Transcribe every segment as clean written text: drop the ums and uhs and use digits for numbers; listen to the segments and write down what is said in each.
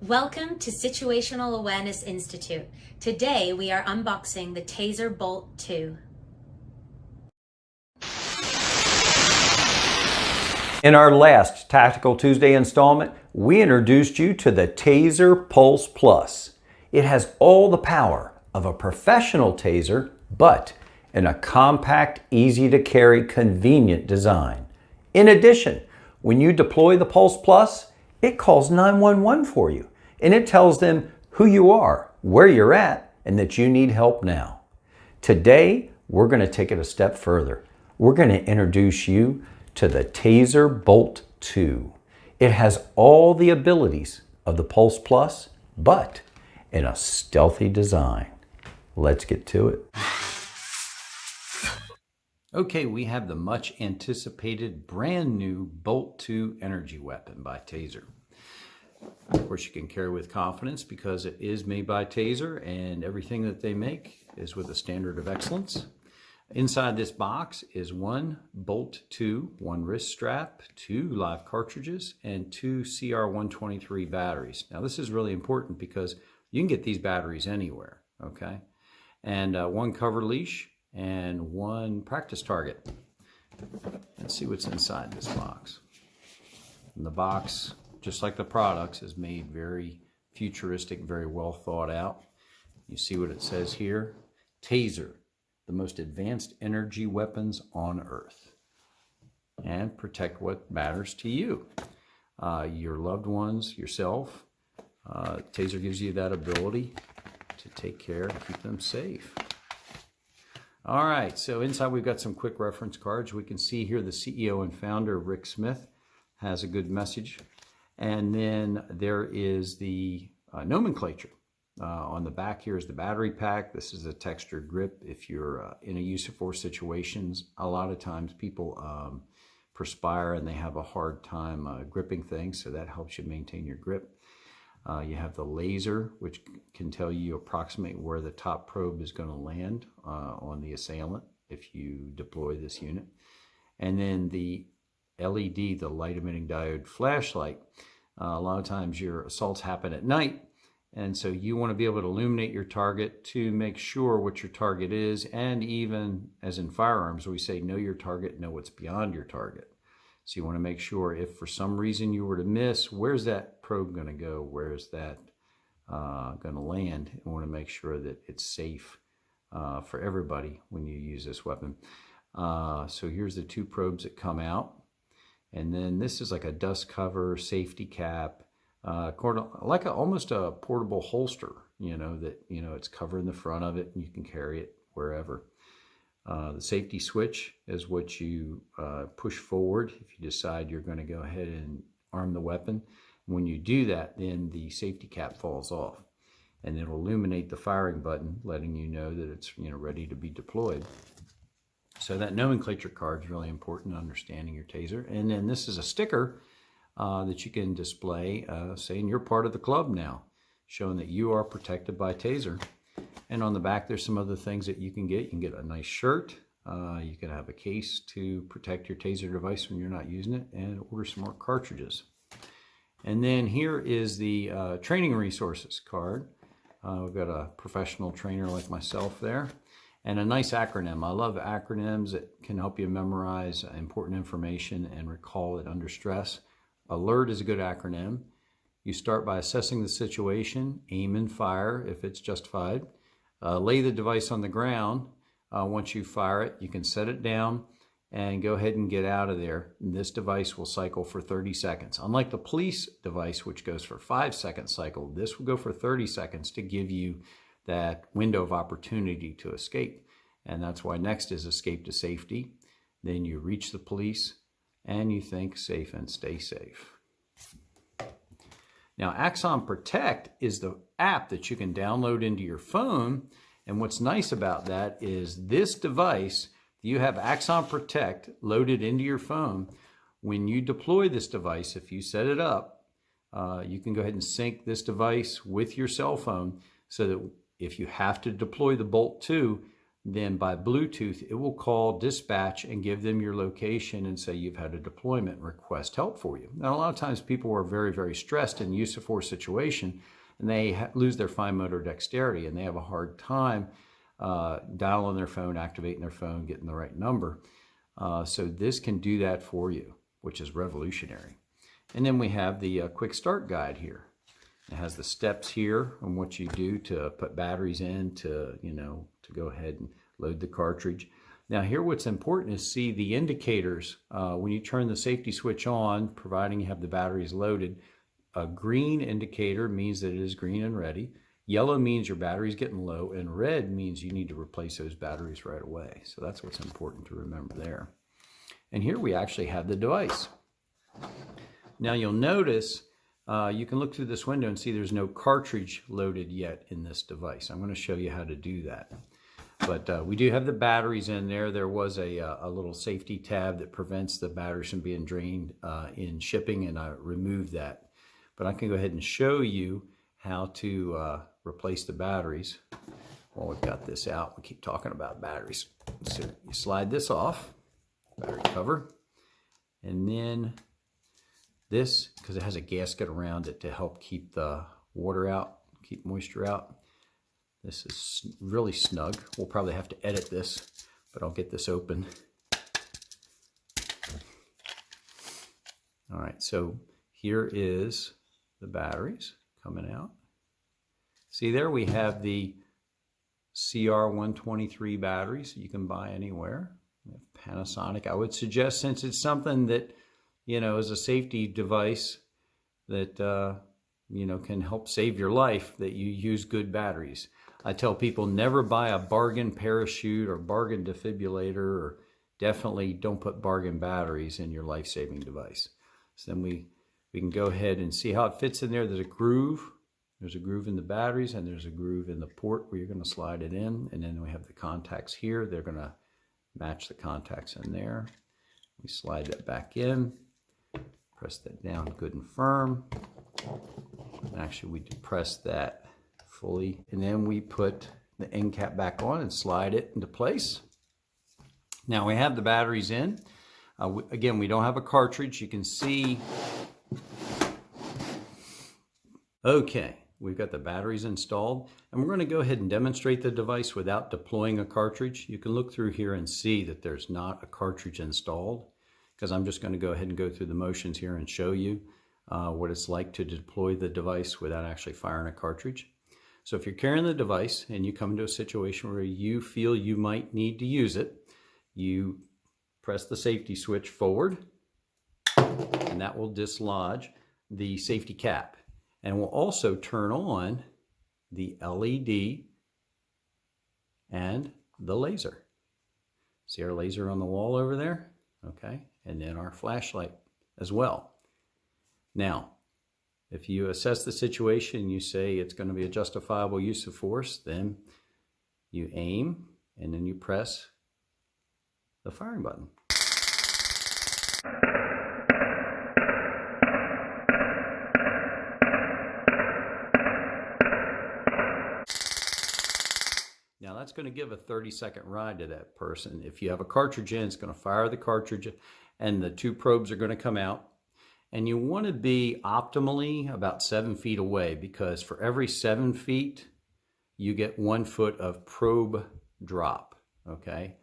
Welcome to Situational Awareness Institute. Today we are unboxing the TASER Bolt 2. In our last Tactical Tuesday installment, we introduced you to the TASER Pulse Plus. It has all the power of a professional taser, but in a compact, easy to carry, convenient design. In addition, when you deploy the Pulse Plus, it calls 911 for you, and it tells them who you are, where you're at, and that you need help now. Today, we're going to take it a step further. We're going to introduce you to the TASER Bolt 2. It has all the abilities of the Pulse Plus, but in a stealthy design. Let's get to it. Okay, we have the much anticipated brand new Bolt 2 energy weapon by TASER. Of course, you can carry with confidence because it is made by TASER and everything that they make is with a standard of excellence. Inside this box is one Bolt 2, one wrist strap, 2 live cartridges, and 2 CR123 batteries. Now this is really important because you can get these batteries anywhere, okay? And one cover leash and one practice target. Let's see what's inside this box. And the box, just like the products, is made very futuristic, very well thought out. You see what it says here? TASER, the most advanced energy weapons on Earth. And protect what matters to you. Your loved ones, yourself. TASER gives you that ability to take care and keep them safe. All right, so inside we've got some quick reference cards. We can see here the CEO and founder, Rick Smith, has a good message. And then there is the nomenclature. On the back here is the battery pack. This is a textured grip. If you're in a use of force situations, a lot of times people perspire and they have a hard time gripping things, so that helps you maintain your grip. You have the laser, which can tell you approximately where the top probe is going to land on the assailant if you deploy this unit. And then the LED, the light emitting diode flashlight. A lot of times your assaults happen at night, and so you want to be able to illuminate your target to make sure what your target is, and even as in firearms, we say know your target, know what's beyond your target. So you want to make sure if for some reason you were to miss, where's that probe going to go? Where's that going to land? You want to make sure that it's safe for everybody when you use this weapon. So here's the 2 probes that come out. And then this is like a dust cover, safety cap, like almost a portable holster, it's covering the front of it and you can carry it wherever. The safety switch is what you push forward if you decide you're going to go ahead and arm the weapon. When you do that, then the safety cap falls off and it'll illuminate the firing button, letting you know that it's ready to be deployed. So that nomenclature card is really important in understanding your TASER. And then this is a sticker that you can display saying you're part of the club now, showing that you are protected by TASER. And on the back, there's some other things that you can get. You can get a nice shirt. You can have a case to protect your TASER device when you're not using it, and order some more cartridges. And then here is the training resources card. We've got a professional trainer like myself there. And a nice acronym. I love acronyms that can help you memorize important information and recall it under stress. ALERT is a good acronym. You start by assessing the situation, aim and fire if it's justified. Lay the device on the ground. Once you fire it, you can set it down and go ahead and get out of there. And this device will cycle for 30 seconds. Unlike the police device, which goes for 5-second cycle, this will go for 30 seconds to give you that window of opportunity to escape. And that's why next is escape to safety. Then you reach the police and you think safe and stay safe. Now, Axon Protect is the app that you can download into your phone. And what's nice about that is this device, you have Axon Protect loaded into your phone. When you deploy this device, if you set it up, you can go ahead and sync this device with your cell phone so that if you have to deploy the Bolt 2, then by Bluetooth, it will call dispatch and give them your location and say you've had a deployment, request help for you. Now, a lot of times people are very, very stressed in use of force situation, and they lose their fine motor dexterity, and they have a hard time dialing their phone, activating their phone, getting the right number. So this can do that for you, which is revolutionary. And then we have the quick start guide here. It has the steps here on what you do to put batteries in, to go ahead and load the cartridge. Now here what's important is see the indicators. When you turn the safety switch on, providing you have the batteries loaded, a green indicator means that it is green and ready. Yellow means your battery's getting low, and red means you need to replace those batteries right away. So that's what's important to remember there. And here we actually have the device. Now you'll notice you can look through this window and see there's no cartridge loaded yet in this device. I'm going to show you how to do that. But we do have the batteries in there. There was a little safety tab that prevents the batteries from being drained in shipping, and I removed that. But I can go ahead and show you how to replace the batteries. Well, we've got this out. We keep talking about batteries. So you slide this off, battery cover, and then this, because it has a gasket around it to help keep the water out, keep moisture out. This is really snug. We'll probably have to edit this, but I'll get this open. All right, so here is the batteries coming out. See there, we have the CR123 batteries you can buy anywhere. We have Panasonic. I would suggest, since it's something that, is a safety device that, can help save your life, that you use good batteries. I tell people never buy a bargain parachute or bargain defibrillator, or definitely don't put bargain batteries in your life-saving device. So then we can go ahead and see how it fits in there. There's a groove. There's a groove in the batteries, and there's a groove in the port where you're going to slide it in. And then we have the contacts here. They're going to match the contacts in there. We slide that back in, press that down good and firm. And actually, we depress that fully. And then we put the end cap back on and slide it into place. Now we have the batteries in. Again, we don't have a cartridge. You can see. Okay, we've got the batteries installed, and we're going to go ahead and demonstrate the device without deploying a cartridge. You can look through here and see that there's not a cartridge installed, because I'm just going to go ahead and go through the motions here and show you what it's like to deploy the device without actually firing a cartridge. So if you're carrying the device and you come into a situation where you feel you might need to use it, you press the safety switch forward, and that will dislodge the safety cap. And we'll also turn on the LED and the laser. See our laser on the wall over there? Okay, and then our flashlight as well. Now, if you assess the situation, you say it's going to be a justifiable use of force, then you aim and then you press the firing button. Now that's going to give a 30-second ride to that person. If you have a cartridge in, it's going to fire the cartridge and the two probes are going to come out. And you want to be optimally about 7 feet away, because for every 7 feet, you get 1 foot of probe drop, okay?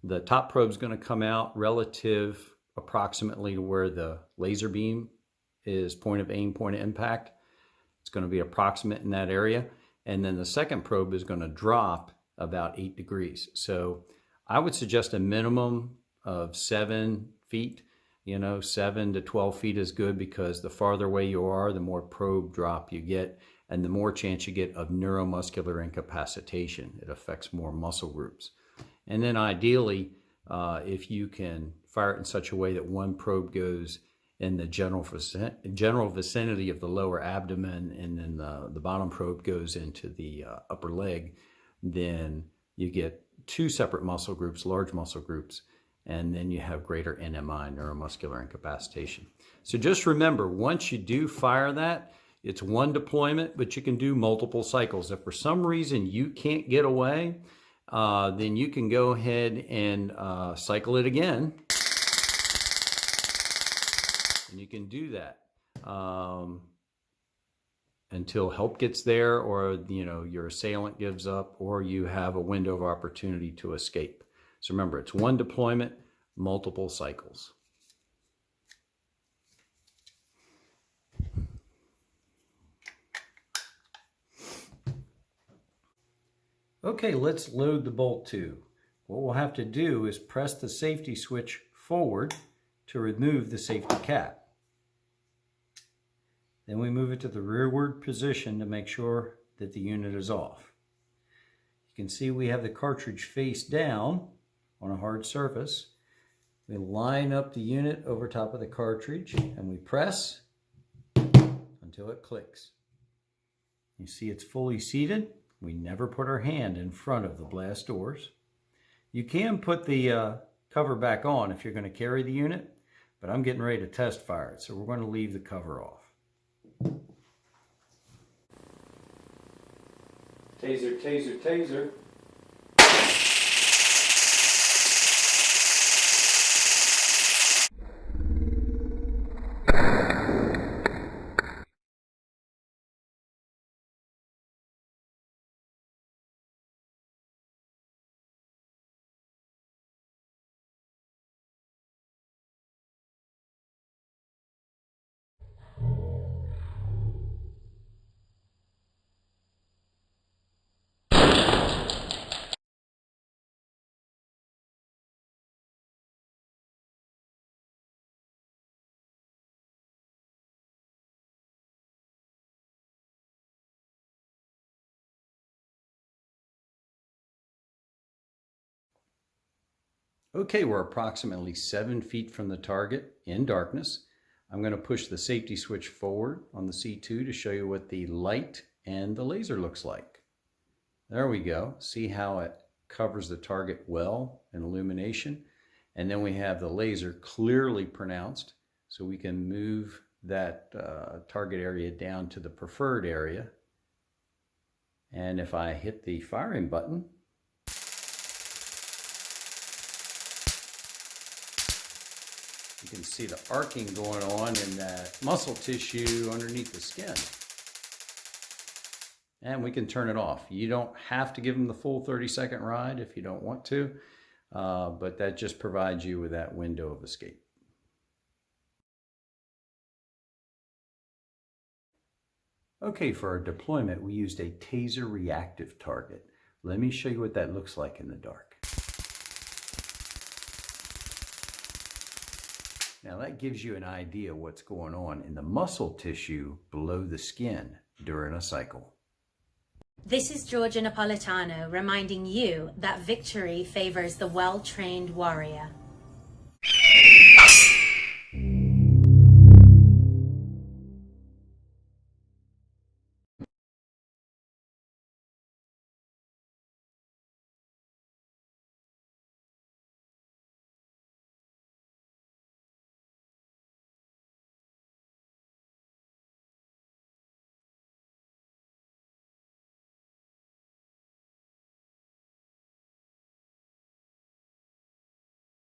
The top probe is going to come out relative approximately to where the laser beam is, point of aim, point of impact. It's going to be approximate in that area. And then the second probe is going to drop about 8 degrees. So I would suggest a minimum of 7 feet. 7 to 12 feet is good, because the farther away you are, the more probe drop you get, and the more chance you get of neuromuscular incapacitation. It affects more muscle groups. And then ideally, if you can fire it in such a way that one probe goes in the general vicinity of the lower abdomen, and then the bottom probe goes into the upper leg, then you get 2 separate muscle groups, large muscle groups, and then you have greater NMI, neuromuscular incapacitation. So just remember, once you do fire that, it's one deployment, but you can do multiple cycles. If for some reason you can't get away, then you can go ahead and cycle it again. And you can do that until help gets there, or your assailant gives up, or you have a window of opportunity to escape. So remember, it's one deployment, multiple cycles. Okay, let's load the Bolt 2. What we'll have to do is press the safety switch forward to remove the safety cap. Then we move it to the rearward position to make sure that the unit is off. You can see we have the cartridge face down on a hard surface. We line up the unit over top of the cartridge and we press until it clicks. You see it's fully seated. We never put our hand in front of the blast doors. You can put the cover back on if you're going to carry the unit, but I'm getting ready to test fire it, so we're going to leave the cover off. Taser, taser, taser. Okay, we're approximately 7 feet from the target in darkness. I'm going to push the safety switch forward on the C2 to show you what the light and the laser looks like. There we go. See how it covers the target well in illumination. And then we have the laser clearly pronounced, so we can move that target area down to the preferred area. And if I hit the firing button, you can see the arcing going on in that muscle tissue underneath the skin. And we can turn it off. You don't have to give them the full 30-second ride if you don't want to, but that just provides you with that window of escape. Okay, for our deployment, we used a TASER reactive target. Let me show you what that looks like in the dark. Now that gives you an idea of what's going on in the muscle tissue below the skin during a cycle. This is Napolitano reminding you that victory favors the well-trained warrior.